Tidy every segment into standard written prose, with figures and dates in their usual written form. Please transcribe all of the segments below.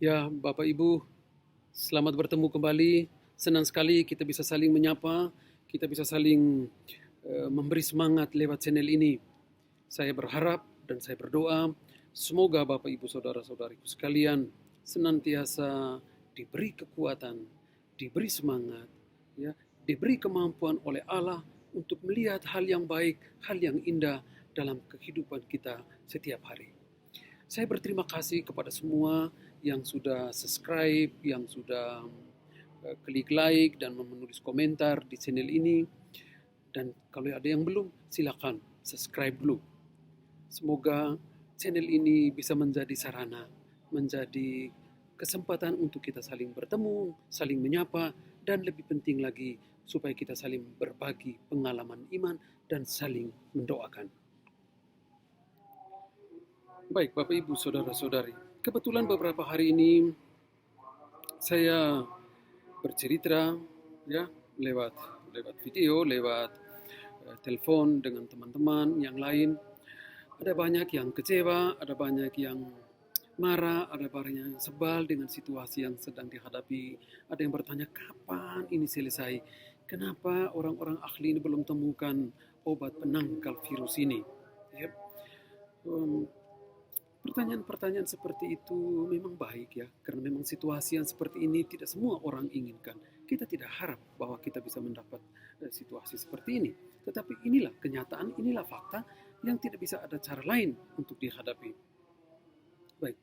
Ya, Bapak Ibu, selamat bertemu kembali. Senang sekali kita bisa saling menyapa, kita bisa saling memberi semangat lewat channel ini. Saya berharap dan saya berdoa, semoga Bapak Ibu Saudara-saudariku sekalian senantiasa diberi kekuatan, diberi semangat, ya, diberi kemampuan oleh Allah untuk melihat hal yang baik, hal yang indah dalam kehidupan kita setiap hari. Saya berterima kasih kepada semua yang sudah subscribe, yang sudah klik like dan menulis komentar di channel ini. Dan kalau ada yang belum, silakan subscribe dulu. Semoga channel ini bisa menjadi sarana, menjadi kesempatan untuk kita saling bertemu, saling menyapa, dan lebih penting lagi supaya kita saling berbagi pengalaman iman dan saling mendoakan. Baik, Bapak Ibu Saudara-saudari, kebetulan beberapa hari ini saya bercerita ya lewat video, lewat telepon dengan teman-teman yang lain. Ada banyak yang kecewa, ada banyak yang marah, ada banyak yang sebal dengan situasi yang sedang dihadapi. Ada yang bertanya, kapan ini selesai? Kenapa orang-orang ahli ini belum temukan obat penangkal virus ini? Ya. Pertanyaan-pertanyaan seperti itu memang baik ya, karena memang situasi yang seperti ini tidak semua orang inginkan. Kita tidak harap bahwa kita bisa mendapat situasi seperti ini. Tetapi inilah kenyataan, inilah fakta yang tidak bisa ada cara lain untuk dihadapi. Baik,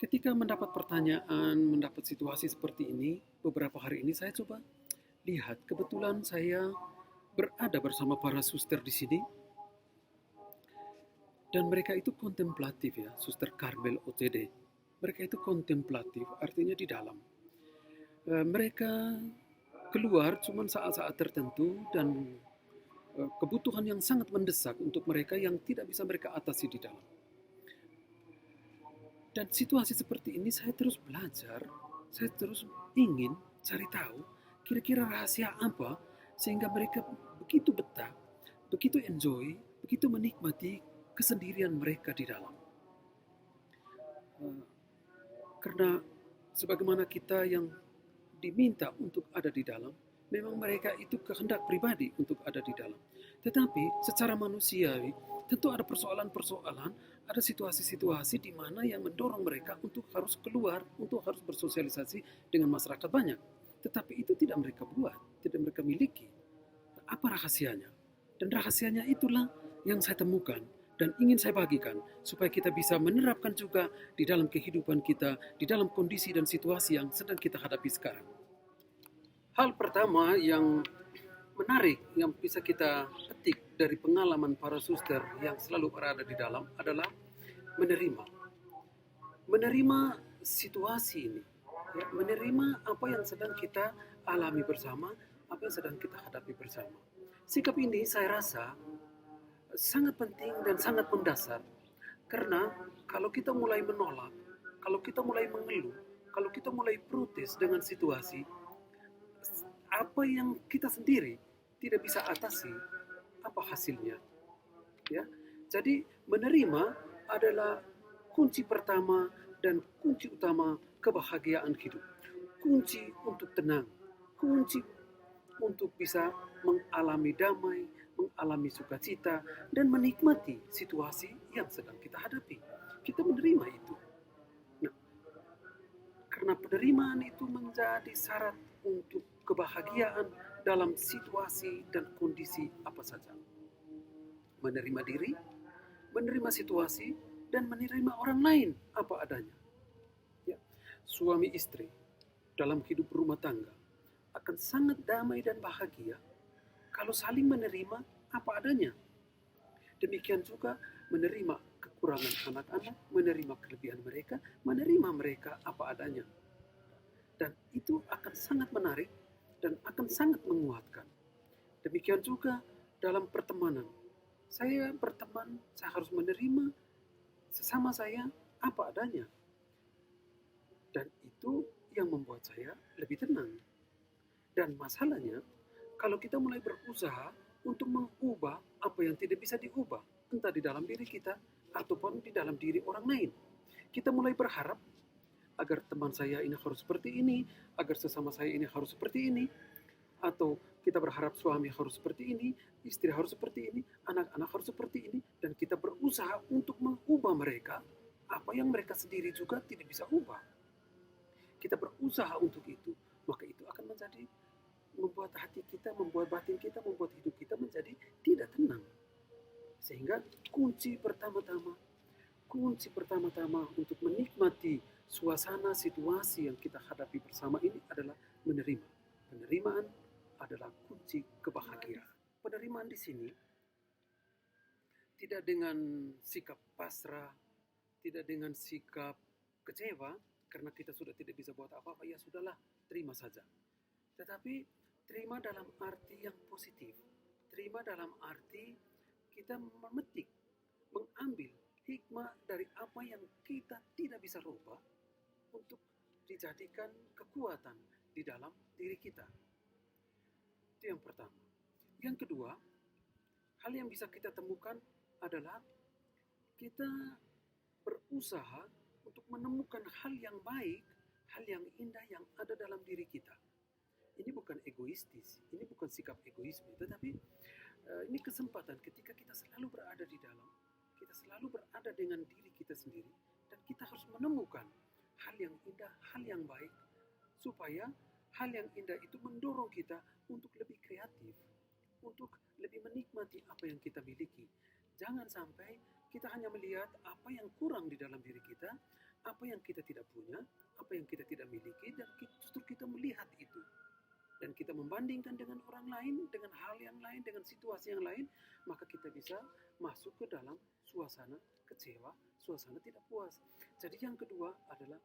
ketika mendapat pertanyaan, mendapat situasi seperti ini, beberapa hari ini saya coba lihat, kebetulan saya berada bersama para suster di sini. Dan mereka itu kontemplatif ya, Suster Karmel OTD. Mereka itu kontemplatif, artinya di dalam. Mereka keluar cuma saat-saat tertentu dan kebutuhan yang sangat mendesak untuk mereka yang tidak bisa mereka atasi di dalam. Dan situasi seperti ini saya terus belajar, saya terus ingin cari tahu kira-kira rahasia apa sehingga mereka begitu betah, begitu enjoy, begitu menikmati kesendirian mereka di dalam. Karena sebagaimana kita yang diminta untuk ada di dalam, memang mereka itu kehendak pribadi untuk ada di dalam. Tetapi secara manusiawi, tentu ada persoalan-persoalan, ada situasi-situasi di mana yang mendorong mereka untuk harus keluar, untuk harus bersosialisasi dengan masyarakat banyak. Tetapi itu tidak mereka buat, tidak mereka miliki. Apa rahasianya? Dan rahasianya itulah yang saya temukan dan ingin saya bagikan supaya kita bisa menerapkan juga di dalam kehidupan kita, di dalam kondisi dan situasi yang sedang kita hadapi sekarang. Hal pertama yang menarik yang bisa kita petik dari pengalaman para suster yang selalu berada di dalam adalah menerima. Menerima situasi ini, ya, menerima apa yang sedang kita alami bersama, apa yang sedang kita hadapi bersama. Sikap ini saya rasa sangat penting dan sangat mendasar, karena kalau kita mulai menolak, kalau kita mulai mengeluh, kalau kita mulai protes dengan situasi apa yang kita sendiri tidak bisa atasi, apa hasilnya? Ya, jadi menerima adalah kunci pertama dan kunci utama kebahagiaan hidup, kunci untuk tenang, kunci untuk bisa mengalami damai, mengalami sukacita, dan menikmati situasi yang sedang kita hadapi. Kita menerima itu. Nah, karena Karena penerimaan itu menjadi syarat untuk kebahagiaan dalam situasi dan kondisi apa saja. Menerima diri, menerima situasi, dan menerima orang lain apa adanya. Ya. Suami istri dalam hidup rumah tangga akan sangat damai dan bahagia kalau saling menerima apa adanya. Demikian juga menerima kekurangan anak-anak, menerima kelebihan mereka, menerima mereka apa adanya. Dan itu akan sangat menarik dan akan sangat menguatkan. Demikian juga dalam pertemanan. Saya berteman, saya harus menerima sesama saya apa adanya. Dan itu yang membuat saya lebih tenang. Dan masalahnya, kalau kita mulai berusaha untuk mengubah apa yang tidak bisa diubah, entah di dalam diri kita ataupun di dalam diri orang lain. Kita mulai berharap agar teman saya ini harus seperti ini, agar sesama saya ini harus seperti ini, atau kita berharap suami harus seperti ini, istri harus seperti ini, anak-anak harus seperti ini, dan kita berusaha untuk mengubah mereka, apa yang mereka sendiri juga tidak bisa ubah. Kita berusaha untuk itu, maka itu akan menjadi membuat hati kita, membuat batin kita, membuat hidup kita menjadi tidak tenang. Sehingga kunci pertama-tama untuk menikmati suasana situasi yang kita hadapi bersama ini adalah menerima. Penerimaan adalah kunci kebahagiaan. Penerimaan di sini tidak dengan sikap pasrah, tidak dengan sikap kecewa karena kita sudah tidak bisa buat apa-apa, ya sudahlah, terima saja. Tetapi terima dalam arti yang positif. Terima dalam arti kita memetik, mengambil hikmah dari apa yang kita tidak bisa rubah untuk dijadikan kekuatan di dalam diri kita. Itu yang pertama. Yang kedua, hal yang bisa kita temukan adalah kita berusaha untuk menemukan hal yang baik, hal yang indah yang ada dalam diri kita. Ini bukan egoistis, ini bukan sikap egoisme, tetapi ini kesempatan ketika kita selalu berada di dalam, kita selalu berada dengan diri kita sendiri, dan kita harus menemukan hal yang indah, hal yang baik, supaya hal yang indah itu mendorong kita untuk lebih kreatif, untuk lebih menikmati apa yang kita miliki. Jangan sampai kita hanya melihat apa yang kurang di dalam diri kita, apa yang kita tidak punya, apa yang kita tidak miliki, dan justru kita melihat itu. Dan kita membandingkan dengan orang lain, dengan hal yang lain, dengan situasi yang lain, maka kita bisa masuk ke dalam suasana kecewa, suasana tidak puas. Jadi yang kedua adalah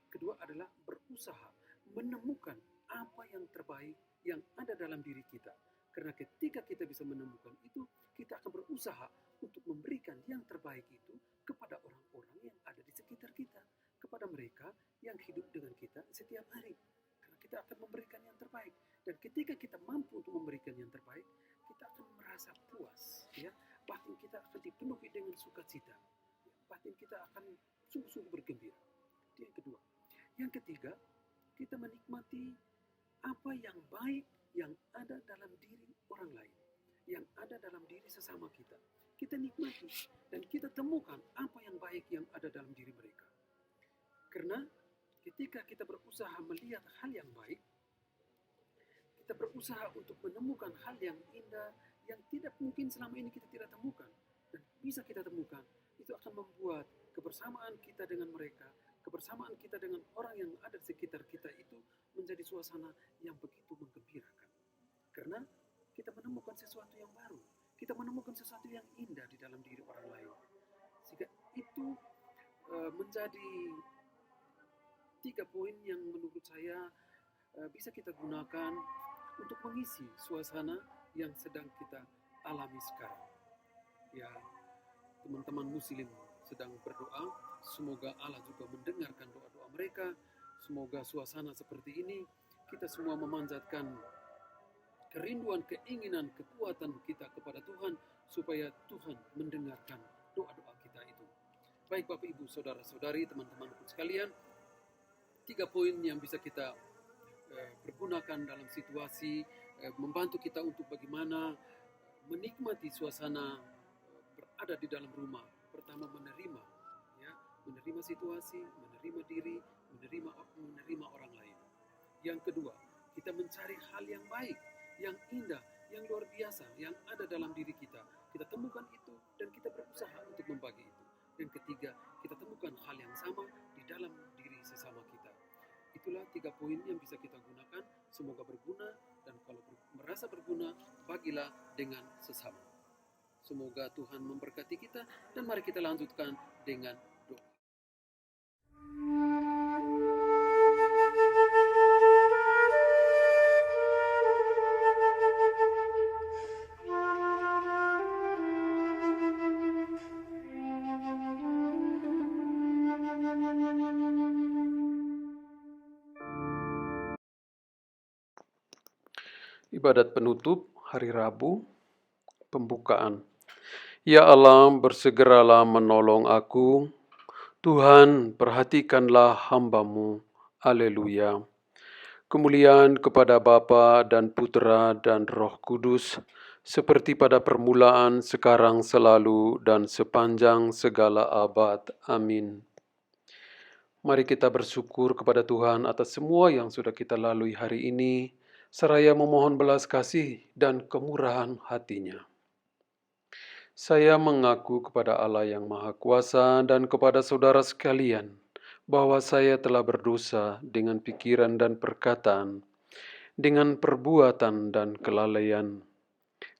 kedua adalah berusaha menemukan apa yang terbaik yang ada dalam diri kita. Karena ketika kita bisa menemukan itu, kita akan berusaha untuk memberikan yang terbaik itu kepada orang-orang yang ada di sekitar kita, kepada mereka yang hidup dengan kita setiap hari. Karena kita akan memberikan yang terbaik. Dan ketika kita mampu untuk memberikan yang terbaik, kita akan merasa puas. Ya. Batin kita akan dipenuhi dengan sukacita. Ya. Batin kita akan sungguh-sungguh bergembira. Itu yang kedua. Yang ketiga, kita menikmati apa yang baik yang ada dalam diri orang lain, yang ada dalam diri sesama kita. Kita nikmati dan kita temukan apa yang baik yang ada dalam diri mereka. Karena ketika kita berusaha melihat hal yang baik, kita berusaha untuk menemukan hal yang indah yang tidak mungkin selama ini kita tidak temukan dan bisa kita temukan, itu akan membuat kebersamaan kita dengan mereka, kebersamaan kita dengan orang yang ada di sekitar kita itu menjadi suasana yang begitu menggembirakan. Karena kita menemukan sesuatu yang baru, kita menemukan sesuatu yang indah di dalam diri orang lain. Sehingga itu menjadi 3 poin yang menurut saya bisa kita gunakan untuk mengisi suasana yang sedang kita alami sekarang. Ya, teman-teman muslim sedang berdoa, semoga Allah juga mendengarkan doa-doa mereka. Semoga suasana seperti ini kita semua memanjatkan kerinduan, keinginan, kekuatan kita kepada Tuhan supaya Tuhan mendengarkan doa-doa kita itu. Baik Bapak Ibu, saudara-saudari, teman-teman sekalian, 3 poin yang bisa kita pergunakan dalam situasi membantu kita untuk bagaimana menikmati suasana berada di dalam rumah. Pertama, menerima, ya, menerima situasi, menerima diri, menerima orang lain. Yang kedua, kita mencari hal yang baik, yang indah, yang luar biasa, yang ada dalam diri kita. Kita temukan itu dan kita berusaha untuk membagi itu. Yang ketiga, kita temukan hal yang sama di dalam diri sesama kita. Itulah 3 poin yang bisa kita gunakan. Semoga berguna, dan kalau merasa berguna, bagilah dengan sesama. Semoga Tuhan memberkati kita, dan mari kita lanjutkan dengan doa. Ibadat penutup hari Rabu, pembukaan. Ya Allah, bersegeralah menolong aku. Tuhan, perhatikanlah hamba-Mu. Haleluya. Kemuliaan kepada Bapa dan Putra dan Roh Kudus, seperti pada permulaan, sekarang, selalu, dan sepanjang segala abad. Amin. Mari kita bersyukur kepada Tuhan atas semua yang sudah kita lalui hari ini, seraya memohon belas kasih dan kemurahan hati-Nya. Saya mengaku kepada Allah yang Maha Kuasa dan kepada saudara sekalian, bahwa saya telah berdosa dengan pikiran dan perkataan, dengan perbuatan dan kelalaian.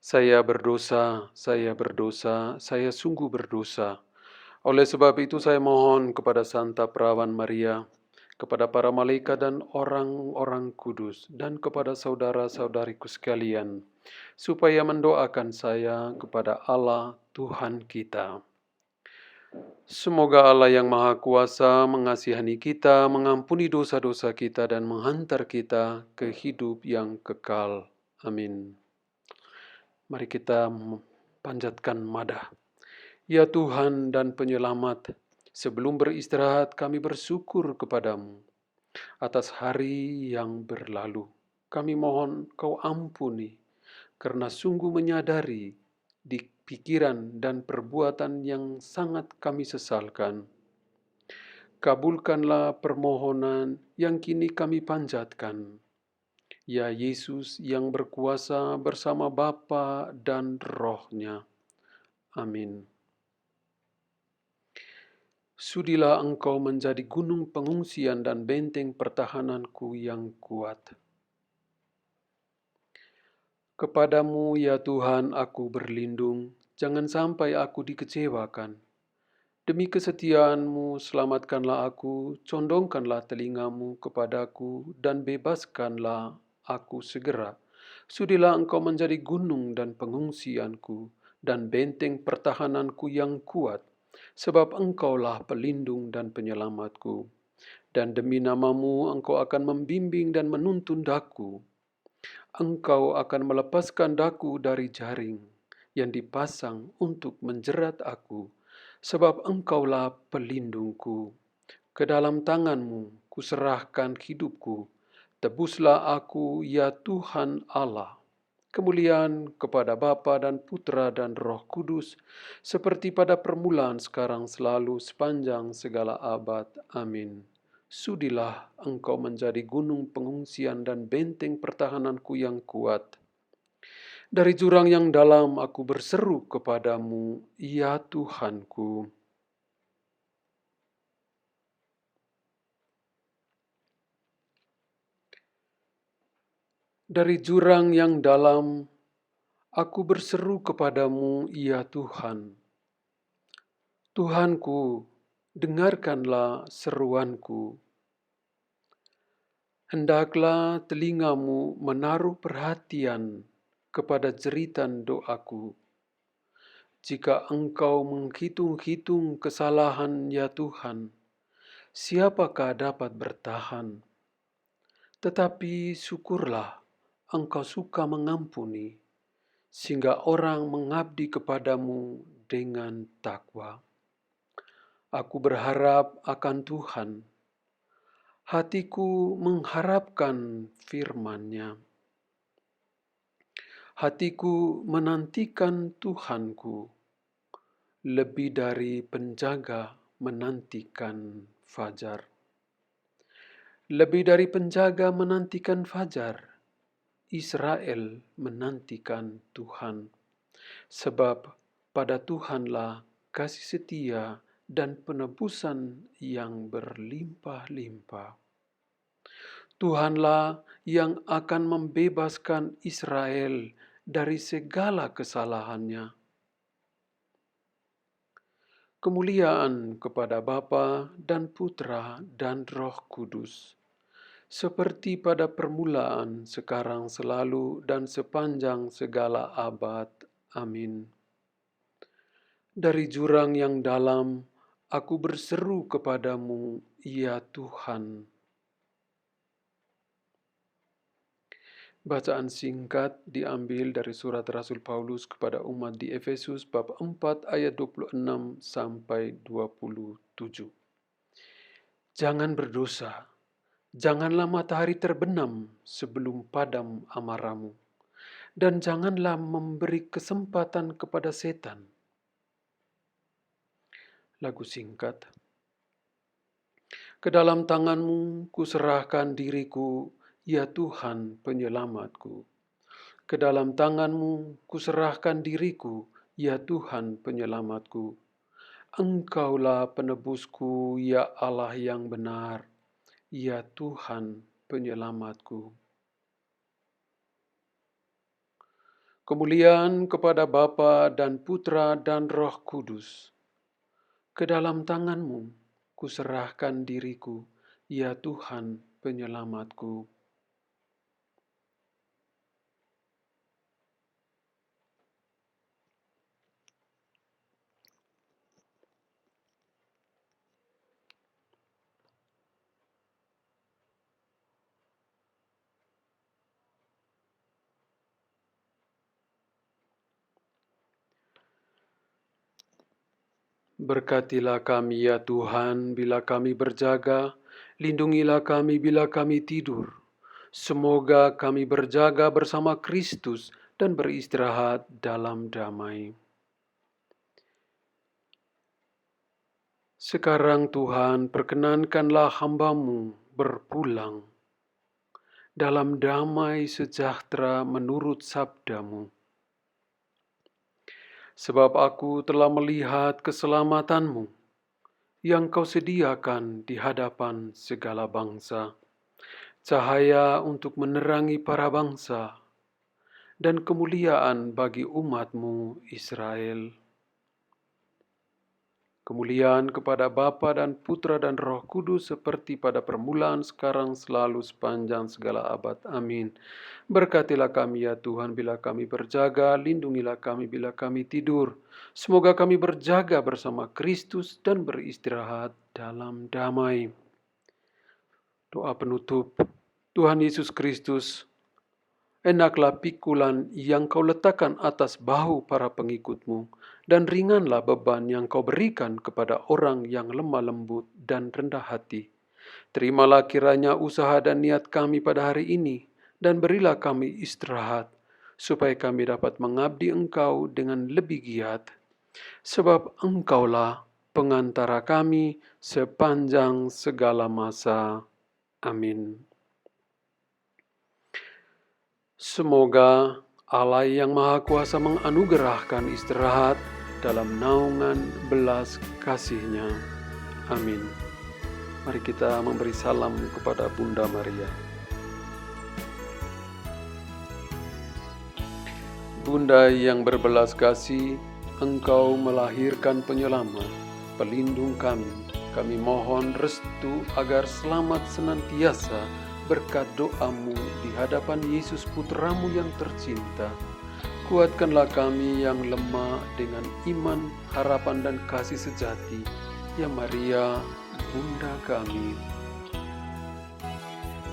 Saya berdosa, saya sungguh berdosa. Oleh sebab itu saya mohon kepada Santa Perawan Maria, kepada para malaikat dan orang-orang kudus, dan kepada saudara-saudariku sekalian, supaya mendoakan saya kepada Allah Tuhan kita. Semoga Allah yang Maha Kuasa mengasihani kita, mengampuni dosa-dosa kita, dan menghantar kita ke hidup yang kekal. Amin. Mari kita panjatkan madah. Ya Tuhan dan Penyelamat, sebelum beristirahat kami bersyukur kepadamu atas hari yang berlalu. Kami mohon Kau ampuni, karena sungguh menyadari di pikiran dan perbuatan yang sangat kami sesalkan. Kabulkanlah permohonan yang kini kami panjatkan. Ya Yesus yang berkuasa bersama Bapa dan Roh-Nya. Amin. Sudilah Engkau menjadi gunung pengungsian dan benteng pertahananku yang kuat. Kepadamu ya Tuhan aku berlindung, jangan sampai aku dikecewakan. Demi kesetiaan-Mu selamatkanlah aku, condongkanlah telingamu kepadaku, dan bebaskanlah aku segera. Sudilah Engkau menjadi gunung dan pengungsianku, dan benteng pertahananku yang kuat, sebab Engkaulah pelindung dan penyelamatku. Dan demi nama-Mu Engkau akan membimbing dan menuntun daku. Engkau akan melepaskan daku dari jaring yang dipasang untuk menjerat aku, sebab Engkaulah pelindungku. Ke dalam tangan-Mu kuserahkan hidupku. Tebuslah aku ya Tuhan Allah. Kemuliaan kepada Bapa dan Putra dan Roh Kudus, seperti pada permulaan, sekarang, selalu, sepanjang segala abad. Amin. Sudilah Engkau menjadi gunung pengungsian dan benteng pertahananku yang kuat. Dari jurang yang dalam aku berseru kepadamu, ya Tuhanku. Dari jurang yang dalam aku berseru kepadamu, ya Tuhan. Tuhanku, dengarkanlah seruanku. Hendaklah telingamu menaruh perhatian kepada jeritan doaku. Jika Engkau menghitung-hitung kesalahan, ya Tuhan, siapakah dapat bertahan? Tetapi syukurlah Engkau suka mengampuni, sehingga orang mengabdi kepadamu dengan takwa. Aku berharap akan Tuhan. Hatiku mengharapkan firman-Nya. Hatiku menantikan Tuhanku lebih dari penjaga menantikan fajar. Lebih dari penjaga menantikan fajar, Israel menantikan Tuhan. Sebab pada Tuhanlah kasih setia dan penebusan yang berlimpah-limpah. Tuhanlah yang akan membebaskan Israel dari segala kesalahannya. Kemuliaan kepada Bapa dan Putra dan Roh Kudus, seperti pada permulaan, sekarang, selalu, dan sepanjang segala abad. Amin. Dari jurang yang dalam, aku berseru kepadamu, ya Tuhan. Bacaan singkat diambil dari surat Rasul Paulus kepada umat di Efesus bab 4 ayat 26 sampai 27. Jangan berdosa, janganlah matahari terbenam sebelum padam amarahmu, dan janganlah memberi kesempatan kepada setan. Lagu singkat. Ke dalam tanganmu kuserahkan diriku, ya Tuhan penyelamatku. Ke dalam tanganmu kuserahkan diriku, ya Tuhan penyelamatku. Engkaulah penebusku, ya Allah yang benar, ya Tuhan penyelamatku. Kemuliaan kepada Bapa dan Putra dan Roh Kudus. Ke dalam tanganmu kuserahkan diriku, ya Tuhan penyelamatku. Berkatilah kami ya Tuhan bila kami berjaga, lindungilah kami bila kami tidur. Semoga kami berjaga bersama Kristus dan beristirahat dalam damai. Sekarang Tuhan, perkenankanlah hamba-Mu berpulang dalam damai sejahtera menurut sabda-Mu. Sebab aku telah melihat keselamatan-Mu yang Kau sediakan di hadapan segala bangsa, cahaya untuk menerangi para bangsa, dan kemuliaan bagi umat-Mu Israel. Kemuliaan kepada Bapa dan Putra dan Roh Kudus seperti pada permulaan, sekarang, selalu, sepanjang segala abad. Amin. Berkatilah kami ya Tuhan bila kami berjaga, lindungilah kami bila kami tidur. Semoga kami berjaga bersama Kristus dan beristirahat dalam damai. Doa penutup. Tuhan Yesus Kristus, enaklah pikulan yang Kau letakkan atas bahu para pengikut-Mu, dan ringanlah beban yang Kau berikan kepada orang yang lemah lembut dan rendah hati. Terimalah kiranya usaha dan niat kami pada hari ini, dan berilah kami istirahat, supaya kami dapat mengabdi Engkau dengan lebih giat. Sebab Engkaulah pengantara kami sepanjang segala masa. Amin. Semoga Allah yang Maha Kuasa menganugerahkan istirahat dalam naungan belas kasih-Nya. Amin. Mari kita memberi salam kepada Bunda Maria. Bunda yang berbelas kasih, Engkau melahirkan penyelamat, pelindung kami. Kami mohon restu agar selamat senantiasa berkat doa-Mu di hadapan Yesus Putra-Mu yang tercinta. Kuatkanlah kami yang lemah dengan iman, harapan, dan kasih sejati, ya Maria, Bunda kami.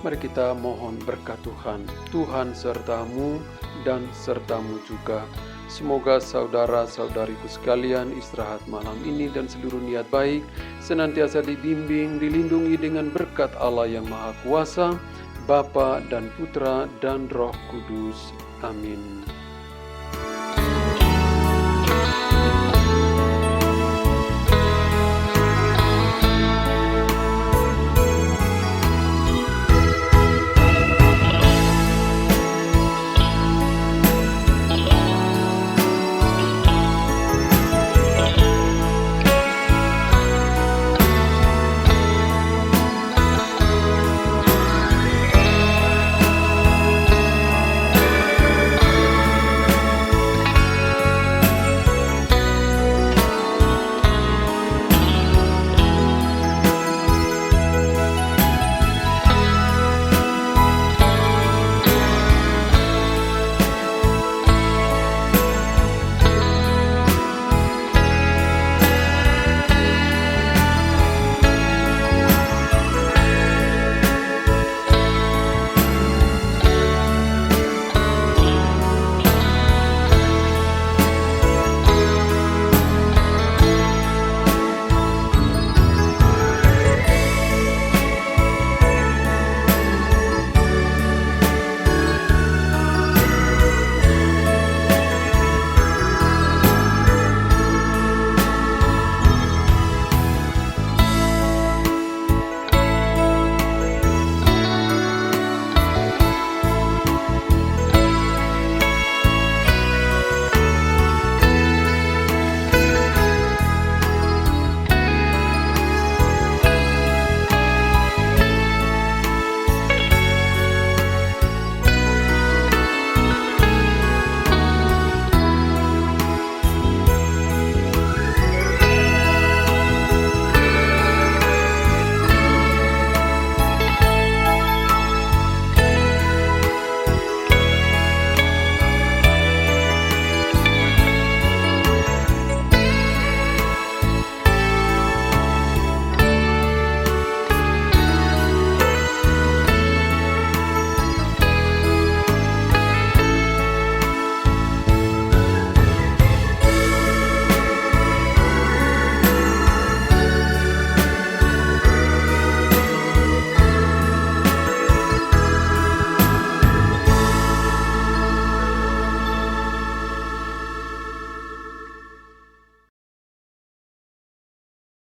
Mari kita mohon berkat Tuhan. Tuhan serta-Mu dan serta-Mu juga. Semoga saudara-saudariku sekalian istirahat malam ini dan seluruh niat baik senantiasa dibimbing, dilindungi dengan berkat Allah yang Maha Kuasa, Bapa dan Putra dan Roh Kudus. Amin.